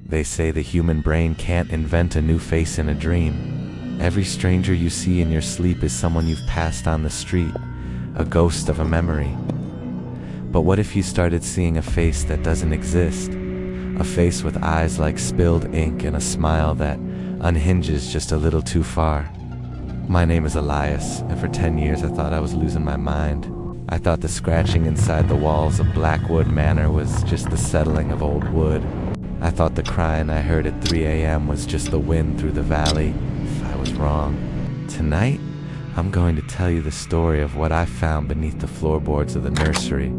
They say the human brain can't invent a new face in a dream. Every stranger you see in your sleep is someone you've passed on the street, a ghost of a memory. But what if you started seeing a face that doesn't exist? A face with eyes like spilled ink and a smile that unhinges just a little too far. My name is Elias, and for 10 years I thought I was losing my mind. I thought the scratching inside the walls of Blackwood Manor was just the settling of old wood. I thought the crying I heard at 3 a.m. was just the wind through the valley. I was wrong. Tonight, I'm going to tell you the story of what I found beneath the floorboards of the nursery.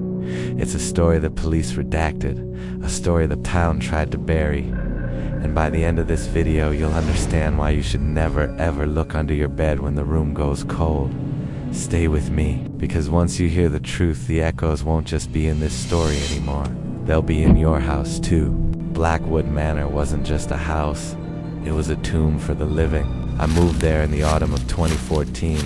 It's a story the police redacted, a story the town tried to bury. And by the end of this video, you'll understand why you should never ever look under your bed when the room goes cold. Stay with me, because once you hear the truth, the echoes won't just be in this story anymore. They'll be in your house too. Blackwood Manor wasn't just a house, it was a tomb for the living. I moved there in the autumn of 2014,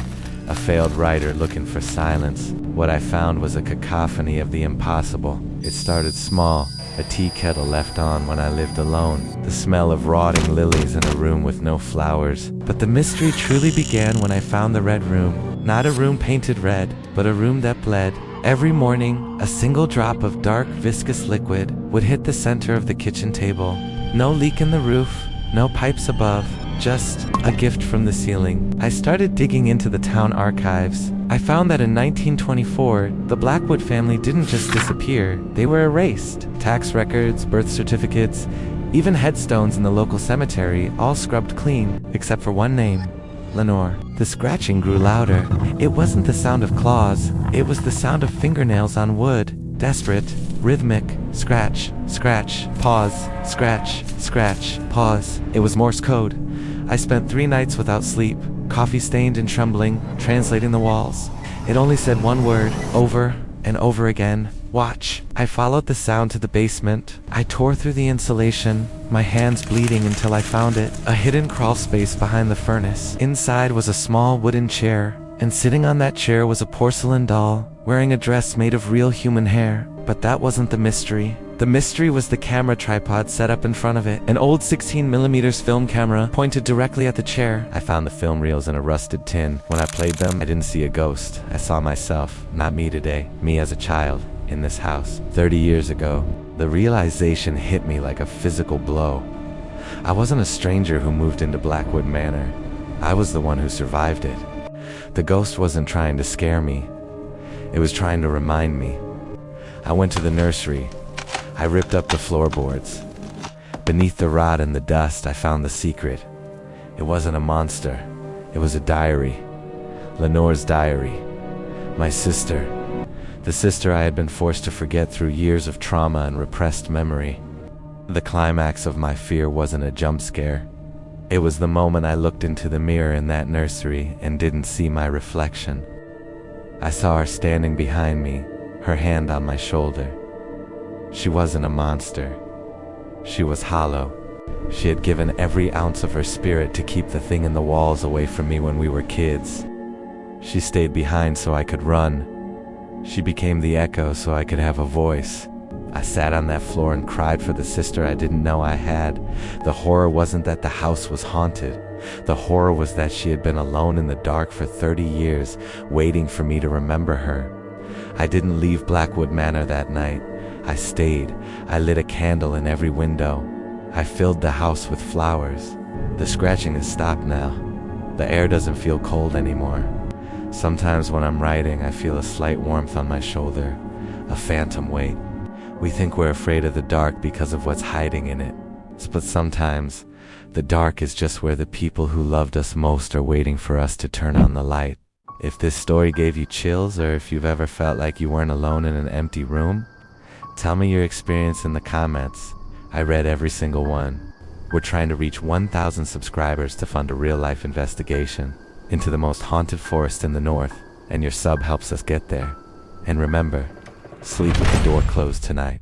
a failed writer looking for silence. What I found was a cacophony of the impossible. It started small, a tea kettle left on when I lived alone, the smell of rotting lilies in a room with no flowers. But the mystery truly began when I found the red room. Not a room painted red, but a room that bled. Every morning, a single drop of dark, viscous liquid would hit the center of the kitchen table. No leak in the roof, no pipes above, just a gift from the ceiling. I started digging into the town archives. I found that in 1924, the Blackwood family didn't just disappear, they were erased. Tax records, birth certificates, even headstones in the local cemetery, all scrubbed clean, except for one name, Lenore. The scratching grew louder. It wasn't the sound of claws, it was the sound of fingernails on wood. Desperate, rhythmic, scratch, scratch, pause, scratch, scratch, pause. It was Morse code. I spent 3 nights without sleep, coffee-stained and trembling, translating the walls. It only said one word, over and over again. Watch. I followed the sound to the basement. I tore through the insulation, my hands bleeding until I found it. A hidden crawl space behind the furnace. Inside was a small wooden chair, and sitting on that chair was a porcelain doll, wearing a dress made of real human hair. But that wasn't the mystery. The mystery was the camera tripod set up in front of it. An old 16mm film camera pointed directly at the chair. I found the film reels in a rusted tin. When I played them, I didn't see a ghost. I saw myself, not me today, me as a child, in this house. 30 years ago, the realization hit me like a physical blow. I wasn't a stranger who moved into Blackwood Manor. I was the one who survived it. The ghost wasn't trying to scare me. It was trying to remind me. I went to the nursery. I ripped up the floorboards. Beneath the rot and the dust, I found the secret. It wasn't a monster. It was a diary. Lenore's diary. My sister. The sister I had been forced to forget through years of trauma and repressed memory. The climax of my fear wasn't a jump scare. It was the moment I looked into the mirror in that nursery and didn't see my reflection. I saw her standing behind me, her hand on my shoulder. She wasn't a monster. She was hollow. She had given every ounce of her spirit to keep the thing in the walls away from me when we were kids. She stayed behind so I could run. She became the echo so I could have a voice. I sat on that floor and cried for the sister I didn't know I had. The horror wasn't that the house was haunted. The horror was that she had been alone in the dark for 30 years, waiting for me to remember her. I didn't leave Blackwood Manor that night. I stayed. I lit a candle in every window. I filled the house with flowers. The scratching has stopped now. The air doesn't feel cold anymore. Sometimes when I'm writing, I feel a slight warmth on my shoulder, a phantom weight. We think we're afraid of the dark because of what's hiding in it. But sometimes, the dark is just where the people who loved us most are waiting for us to turn on the light. If this story gave you chills, or if you've ever felt like you weren't alone in an empty room, tell me your experience in the comments. I read every single one. We're trying to reach 1,000 subscribers to fund a real-life investigation into the most haunted forest in the north, and your sub helps us get there. And remember, sleep with the door closed tonight.